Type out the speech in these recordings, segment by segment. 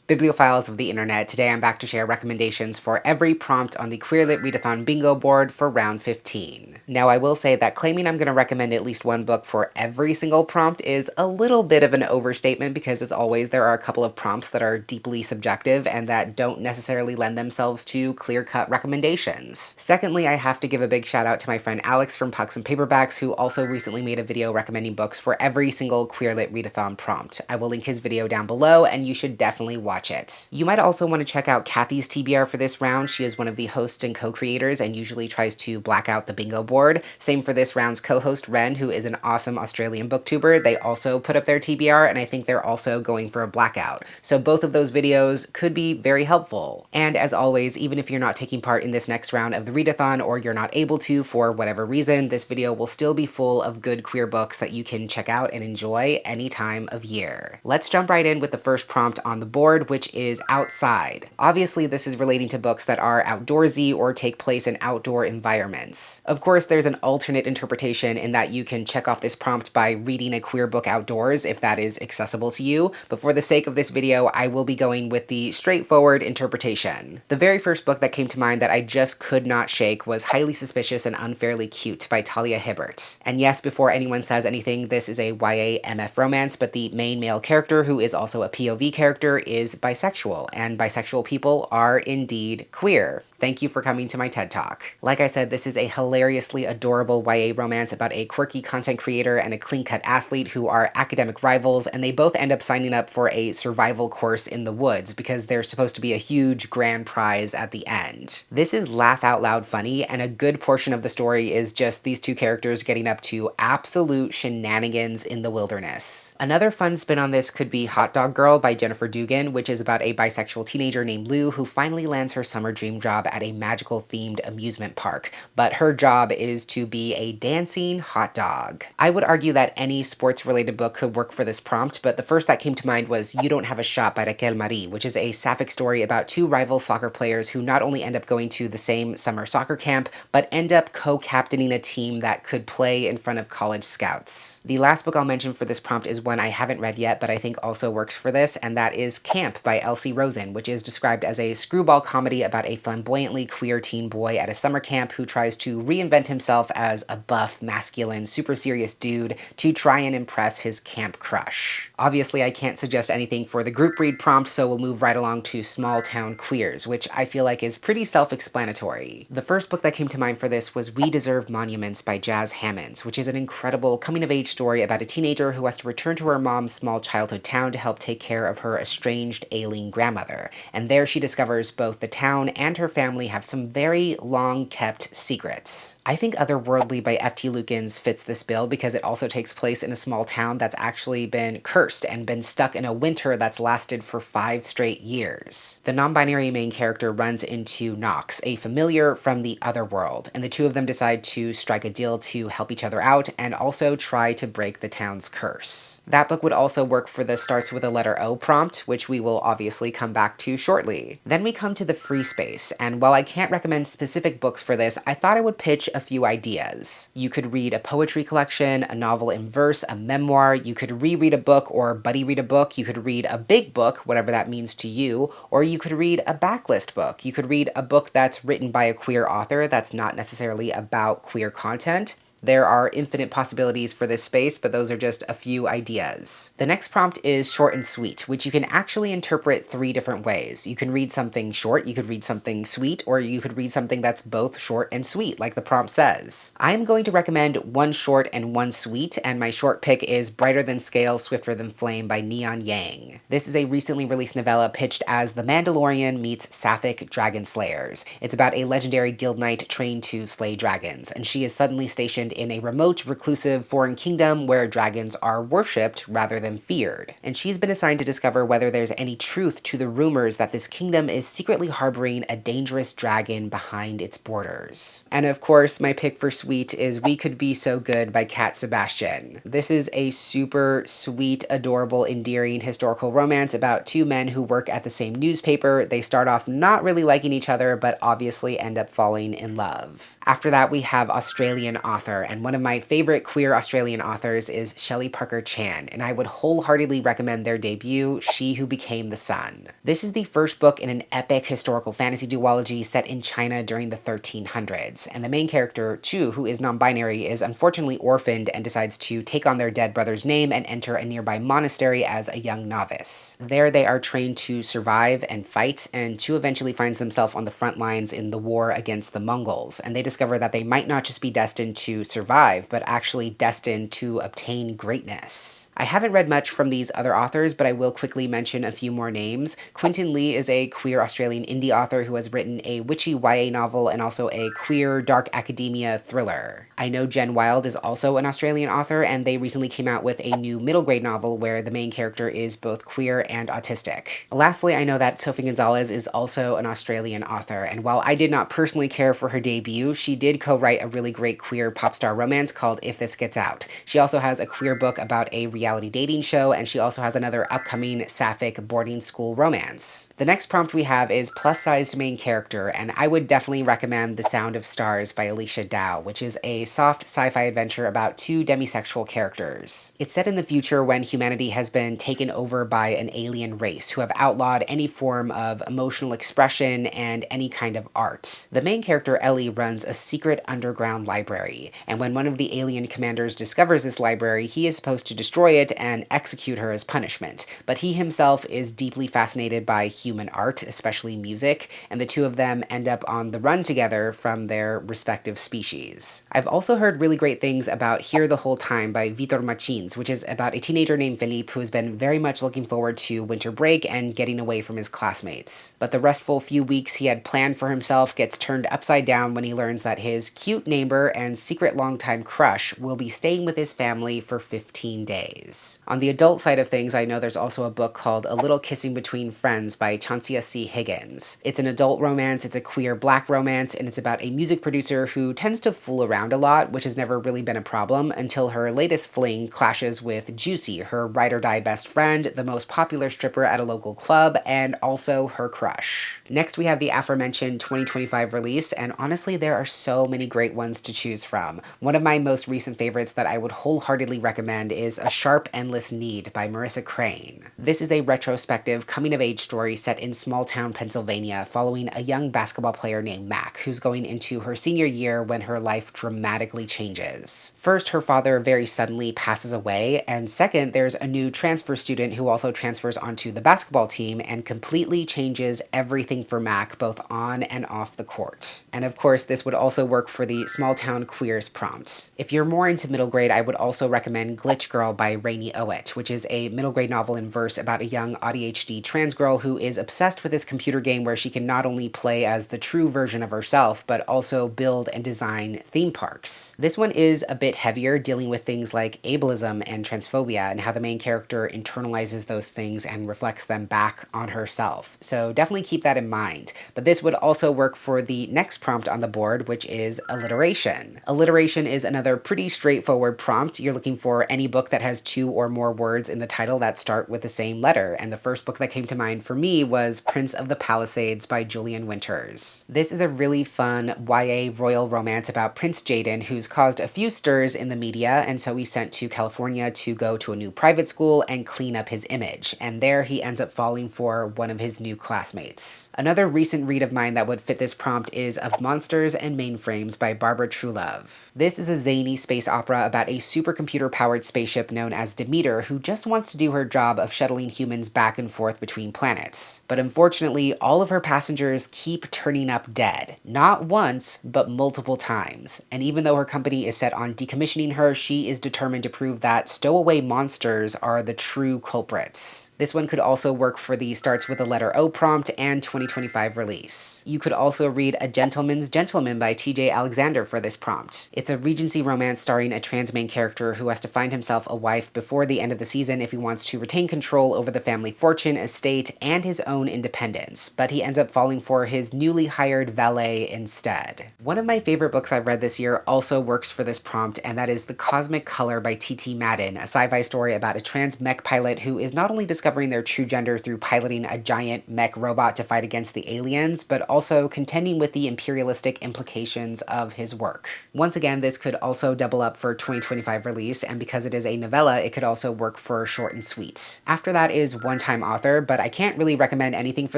Bibliophiles of the internet, today I'm back to share recommendations for every prompt on the Queerlit Readathon bingo board for round 15. Now I will say that claiming I'm going to recommend at least one book for every single prompt is a little bit of an overstatement because as always there are a couple of prompts that are deeply subjective and that don't necessarily lend themselves to clear-cut recommendations. Secondly, I have to give a big shout out to my friend Alex from Pucks and Paperbacks who also recently made a video recommending books for every single Queerlit Readathon prompt. I will link his video down below and you should definitely watch it. You might also want to check out Kathy's TBR for this round. She is one of the hosts and co-creators and usually tries to black out the bingo board. Same for this round's co-host Ren, who is an awesome Australian booktuber. They also put up their TBR and I think they're also going for a blackout. So both of those videos could be very helpful. And as always, even if you're not taking part in this next round of the readathon or you're not able to for whatever reason, this video will still be full of good queer books that you can check out and enjoy any time of year. Let's jump right in with the first prompt on the board, which is outside. Obviously, this is relating to books that are outdoorsy or take place in outdoor environments. Of course, there's an alternate interpretation in that you can check off this prompt by reading a queer book outdoors if that is accessible to you, but for the sake of this video, I will be going with the straightforward interpretation. The very first book that came to mind that I just could not shake was Highly Suspicious and Unfairly Cute by Talia Hibbert. And yes, before anyone says anything, this is a YA MF romance, but the main male character, who is also a POV character, is bisexual, and bisexual people are indeed queer. Thank you for coming to my TED Talk. Like I said, this is a hilariously adorable YA romance about a quirky content creator and a clean-cut athlete who are academic rivals, and they both end up signing up for a survival course in the woods because there's supposed to be a huge grand prize at the end. This is laugh out loud funny, and a good portion of the story is just these two characters getting up to absolute shenanigans in the wilderness. Another fun spin on this could be Hot Dog Girl by Jennifer Dugan, which is about a bisexual teenager named Lou who finally lands her summer dream job at a magical themed amusement park, but her job is to be a dancing hot dog. I would argue that any sports related book could work for this prompt, but the first that came to mind was You Don't Have a Shot by Raquel Marie, which is a sapphic story about two rival soccer players who not only end up going to the same summer soccer camp, but end up co-captaining a team that could play in front of college scouts. The last book I'll mention for this prompt is one I haven't read yet, but I think also works for this, and that is Camp by Elsie Rosen, which is described as a screwball comedy about a flamboyantly queer teen boy at a summer camp who tries to reinvent himself as a buff, masculine, super serious dude to try and impress his camp crush. Obviously, I can't suggest anything for the group read prompt, so we'll move right along to Small Town Queers, which I feel like is pretty self-explanatory. The first book that came to mind for this was We Deserve Monuments by Jazz Hammonds, which is an incredible coming-of-age story about a teenager who has to return to her mom's small childhood town to help take care of her estranged, ailing grandmother. And there she discovers both the town and her family have some very long-kept secrets. I think Otherworldly by F.T. Lukens fits this bill because it also takes place in a small town that's actually been cursed and been stuck in a winter that's lasted for 5 straight years. The non-binary main character runs into Nox, a familiar from the Otherworld, and the two of them decide to strike a deal to help each other out and also try to break the town's curse. That book would also work for the starts with a letter O prompt, which we will obviously come back to shortly. Then we come to the free space, and while I can't recommend specific books for this, I thought I would pitch a few ideas. You could read a poetry collection, a novel in verse, a memoir, you could reread a book or buddy read a book, you could read a big book, whatever that means to you, or you could read a backlist book. You could read a book that's written by a queer author that's not necessarily about queer content. There are infinite possibilities for this space, but those are just a few ideas. The next prompt is short and sweet, which you can actually interpret 3 different ways. You can read something short, you could read something sweet, or you could read something that's both short and sweet, like the prompt says. I'm going to recommend one short and one sweet, and my short pick is Brighter Than Scale, Swifter Than Flame by Neon Yang. This is a recently released novella pitched as The Mandalorian meets Sapphic Dragon Slayers. It's about a legendary guild knight trained to slay dragons, and she is suddenly stationed in a remote, reclusive foreign kingdom where dragons are worshipped rather than feared. And she's been assigned to discover whether there's any truth to the rumors that this kingdom is secretly harboring a dangerous dragon behind its borders. And of course, my pick for sweet is We Could Be So Good by Cat Sebastian. This is a super sweet, adorable, endearing historical romance about 2 men who work at the same newspaper. They start off not really liking each other, but obviously end up falling in love. After that, we have Australian author author, and one of my favorite queer Australian authors is Shelley Parker Chan, and I would wholeheartedly recommend their debut, She Who Became the Sun. This is the first book in an epic historical fantasy duology set in China during the 1300s, and the main character, Chu, who is non-binary, is unfortunately orphaned and decides to take on their dead brother's name and enter a nearby monastery as a young novice. There they are trained to survive and fight, and Chu eventually finds himself on the front lines in the war against the Mongols, and they discover that they might not just be destined to survive, but actually destined to obtain greatness. I haven't read much from these other authors, but I will quickly mention a few more names. Quentin Lee is a queer Australian indie author who has written a witchy YA novel and also a queer dark academia thriller. I know Jen Wilde is also an Australian author, and they recently came out with a new middle grade novel where the main character is both queer and autistic. Lastly, I know that Sophie Gonzalez is also an Australian author, and while I did not personally care for her debut, she did co-write a really great queer pop star romance called If This Gets Out. She also has a queer book about a reality dating show, and she also has another upcoming sapphic boarding school romance. The next prompt we have is plus-sized main character, and I would definitely recommend The Sound of Stars by Alicia Dow, which is a soft sci-fi adventure about two demisexual characters. It's set in the future when humanity has been taken over by an alien race who have outlawed any form of emotional expression and any kind of art. The main character, Ellie, runs a secret underground library, and when one of the alien commanders discovers this library, he is supposed to destroy it and execute her as punishment. But he himself is deeply fascinated by human art, especially music, and the two of them end up on the run together from their respective species. I've also heard really great things about Here the Whole Time by Vitor Machins, which is about a teenager named Felipe who has been very much looking forward to winter break and getting away from his classmates. But the restful few weeks he had planned for himself gets turned upside down when he learns that his cute neighbor and secret longtime crush will be staying with his family for 15 days. On the adult side of things, I know there's also a book called A Little Kissing Between Friends by Chauncey C. Higgins. It's an adult romance, it's a queer black romance, and it's about a music producer who tends to fool around a lot, which has never really been a problem until her latest fling clashes with Juicy, her ride-or-die best friend, the most popular stripper at a local club, and also her crush. Next, we have the aforementioned 2025 release, and honestly, there are so many great ones to choose from. One of my most recent favorites that I would wholeheartedly recommend is A Sharp Endless Need by Marissa Crane. This is a retrospective coming-of-age story set in small-town Pennsylvania following a young basketball player named Mac, who's going into her senior year when her life dramatically changes. First, her father very suddenly passes away, and second, there's a new transfer student who also transfers onto the basketball team and completely changes everything for Mac, both on and off the court. And of course, this would also work for the small town queers prompt. If you're more into middle grade, I would also recommend Glitch Girl by Rainey Owett, which is a middle grade novel in verse about a young ADHD trans girl who is obsessed with this computer game where she can not only play as the true version of herself, but also build and design theme parks. This one is a bit heavier, dealing with things like ableism and transphobia and how the main character internalizes those things and reflects them back on herself. So definitely keep that in mind. But this would also work for the next prompt on the board, which is alliteration. Alliteration is another pretty straightforward prompt. You're looking for any book that has two or more words in the title that start with the same letter. And the first book that came to mind for me was Prince of the Palisades by Julian Winters. This is a really fun YA royal romance about Prince Jaden, who's caused a few stirs in the media, and so he's sent to California to go to a new private school and clean up his image. And there he ends up falling for one of his new classmates. Another recent read of mine that would fit this prompt is Of Monsters and Mainframes by Barbara Truelove. This is a zany space opera about a supercomputer-powered spaceship known as Demeter who just wants to do her job of shuttling humans back and forth between planets. But unfortunately, all of her passengers keep turning up dead. Not once, but multiple times. And even though her company is set on decommissioning her, she is determined to prove that stowaway monsters are the true culprits. This one could also work for the starts with a letter O prompt and 2025 release. You could also read A Gentleman's Gentleman by TJ Alexander for this prompt. It's a Regency romance starring a trans main character who has to find himself a wife before the end of the season if he wants to retain control over the family fortune, estate, and his own independence, but he ends up falling for his newly hired valet instead. One of my favorite books I've read this year also works for this prompt, and that is The Cosmic Color by T.T. Madden, a sci-fi story about a trans mech pilot who is not only discovering discovering their true gender through piloting a giant mech robot to fight against the aliens, but also contending with the imperialistic implications of his work. Once again, this could also double up for 2025 release, and because it is a novella, it could also work for short and sweet. After that is One Time Author, but I can't really recommend anything for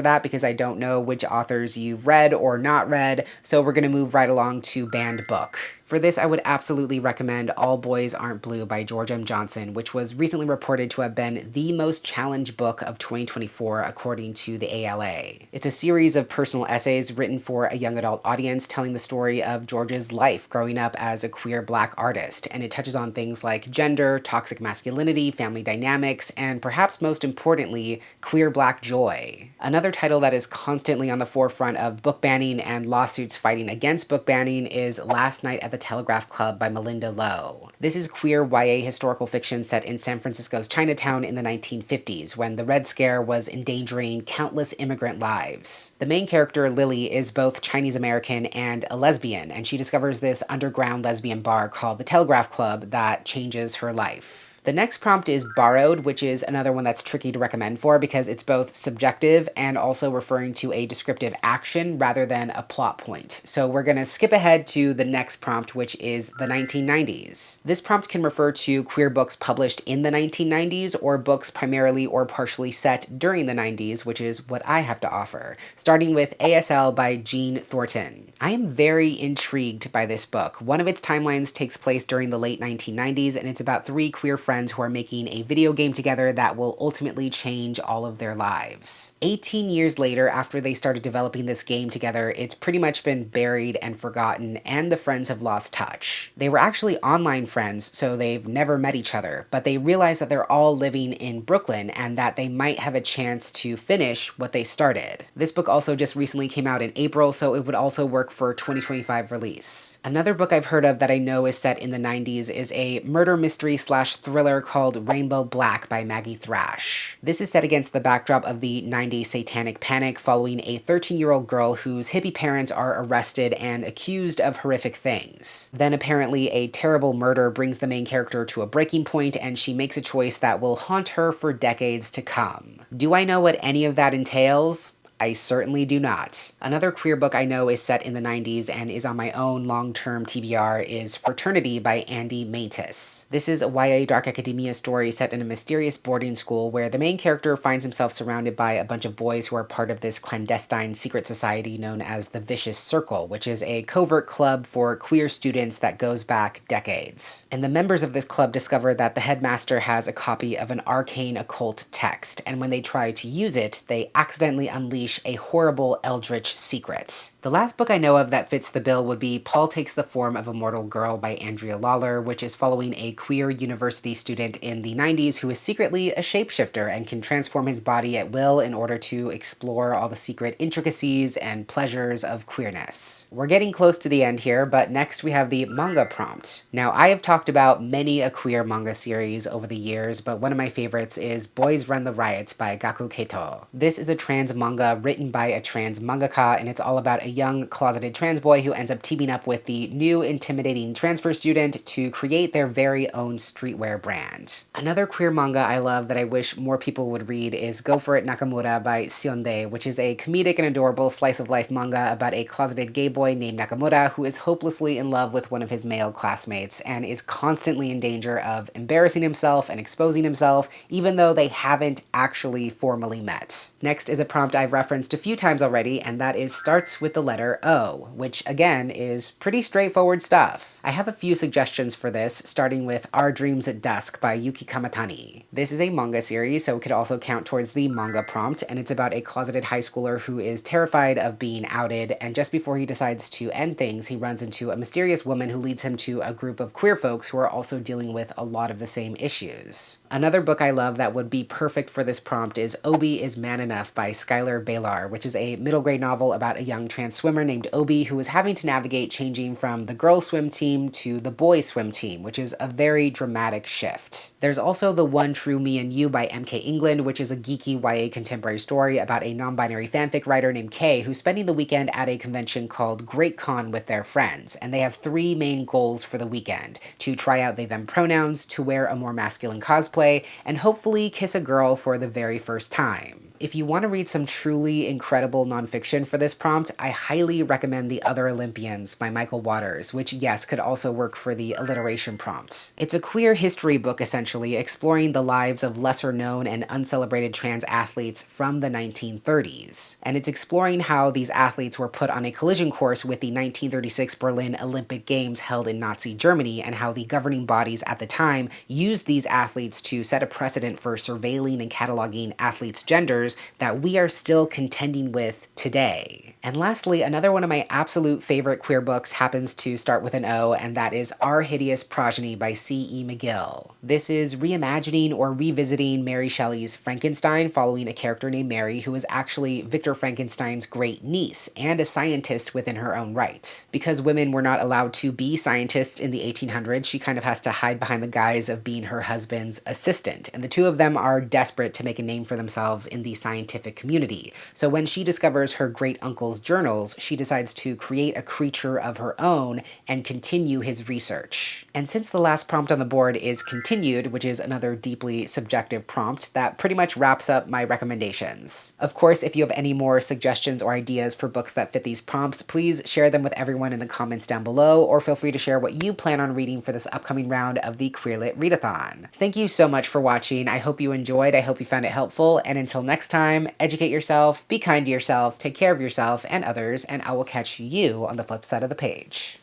that because I don't know which authors you've read or not read, so we're gonna move right along to Banned Book. For this, I would absolutely recommend All Boys Aren't Blue by George M. Johnson, which was recently reported to have been the most challenged book of 2024 according to the ALA. It's a series of personal essays written for a young adult audience telling the story of George's life growing up as a queer Black artist, and it touches on things like gender, toxic masculinity, family dynamics, and perhaps most importantly, queer Black joy. Another title that is constantly on the forefront of book banning and lawsuits fighting against book banning is Last Night at the Telegraph Club by Malinda Lo. This is queer YA historical fiction set in San Francisco's Chinatown in the 1950s, when the Red Scare was endangering countless immigrant lives. The main character, Lily, is both Chinese American and a lesbian, and she discovers this underground lesbian bar called the Telegraph Club that changes her life. The next prompt is Borrowed, which is another one that's tricky to recommend for because it's both subjective and also referring to a descriptive action rather than a plot point. So we're going to skip ahead to the next prompt, which is the 1990s. This prompt can refer to queer books published in the 1990s or books primarily or partially set during the 90s, which is what I have to offer, starting with ASL by Jean Thornton. I am very intrigued by this book. One of its timelines takes place during the late 1990s, and it's about three queer friends who are making a video game together that will ultimately change all of their lives. 18 years later, after they started developing this game together, it's pretty much been buried and forgotten, and the friends have lost touch. They were actually online friends, so they've never met each other, but they realize that they're all living in Brooklyn and that they might have a chance to finish what they started. This book also just recently came out in April, so it would also work for 2025 release. Another book I've heard of that I know is set in the 90s is a murder mystery / thriller called Rainbow Black by Maggie Thrash. This is set against the backdrop of the 90s satanic panic following a 13-year-old girl whose hippie parents are arrested and accused of horrific things. Then apparently a terrible murder brings the main character to a breaking point and she makes a choice that will haunt her for decades to come. Do I know what any of that entails? I certainly do not. Another queer book I know is set in the 90s and is on my own long-term TBR is Fraternity by Andy Matus. This is a YA dark academia story set in a mysterious boarding school where the main character finds himself surrounded by a bunch of boys who are part of this clandestine secret society known as the Vicious Circle, which is a covert club for queer students that goes back decades. And the members of this club discover that the headmaster has a copy of an arcane occult text, and when they try to use it, they accidentally unleash a horrible eldritch secret. The last book I know of that fits the bill would be Paul Takes the Form of a Mortal Girl by Andrea Lawler, which is following a queer university student in the 90s who is secretly a shapeshifter and can transform his body at will in order to explore all the secret intricacies and pleasures of queerness. We're getting close to the end here, but next we have the manga prompt. Now, I have talked about many a queer manga series over the years, but one of my favorites is Boys Run the Riots by Gaku Keito. This is a trans manga written by a trans mangaka, and it's all about a young closeted trans boy who ends up teaming up with the new intimidating transfer student to create their very own streetwear brand. Another queer manga I love that I wish more people would read is Go For It Nakamura by Sionde, which is a comedic and adorable slice of life manga about a closeted gay boy named Nakamura who is hopelessly in love with one of his male classmates and is constantly in danger of embarrassing himself and exposing himself, even though they haven't actually formally met. Next is a prompt I've referenced a few times already, and that is starts with the letter O, which again is pretty straightforward stuff. I have a few suggestions for this, starting with Our Dreams at Dusk by Yuki Kamatani. This is a manga series, so it could also count towards the manga prompt, and it's about a closeted high schooler who is terrified of being outed, and just before he decides to end things, he runs into a mysterious woman who leads him to a group of queer folks who are also dealing with a lot of the same issues. Another book I love that would be perfect for this prompt is Obi is Man Enough by Skylar Bailey Sailor, which is a middle grade novel about a young trans swimmer named Obi who is having to navigate changing from the girls' swim team to the boys' swim team, which is a very dramatic shift. There's also The One True Me and You by M.K. England, which is a geeky YA contemporary story about a non-binary fanfic writer named Kay who's spending the weekend at a convention called GreatCon with their friends, and they have three main goals for the weekend: to try out they/them pronouns, to wear a more masculine cosplay, and hopefully kiss a girl for the very first time. If you want to read some truly incredible nonfiction for this prompt, I highly recommend The Other Olympians by Michael Waters, which, yes, could also work for the alliteration prompt. It's a queer history book, essentially, exploring the lives of lesser-known and uncelebrated trans athletes from the 1930s. And it's exploring how these athletes were put on a collision course with the 1936 Berlin Olympic Games held in Nazi Germany, and how the governing bodies at the time used these athletes to set a precedent for surveilling and cataloging athletes' genders that we are still contending with today. And lastly, another one of my absolute favorite queer books happens to start with an O, and that is Our Hideous Progeny by C.E. McGill. This is reimagining or revisiting Mary Shelley's Frankenstein, following a character named Mary who is actually Victor Frankenstein's great niece and a scientist within her own right. Because women were not allowed to be scientists in the 1800s, she kind of has to hide behind the guise of being her husband's assistant, and the two of them are desperate to make a name for themselves in the scientific community. So when she discovers her great uncle's journals, she decides to create a creature of her own and continue his research. And since the last prompt on the board is continued, which is another deeply subjective prompt, that pretty much wraps up my recommendations. Of course, if you have any more suggestions or ideas for books that fit these prompts, please share them with everyone in the comments down below, or feel free to share what you plan on reading for this upcoming round of the Queerlit Readathon. Thank you so much for watching. I hope you enjoyed, I hope you found it helpful, and until next time, educate yourself, be kind to yourself, take care of yourself and others, and I will catch you on the flip side of the page.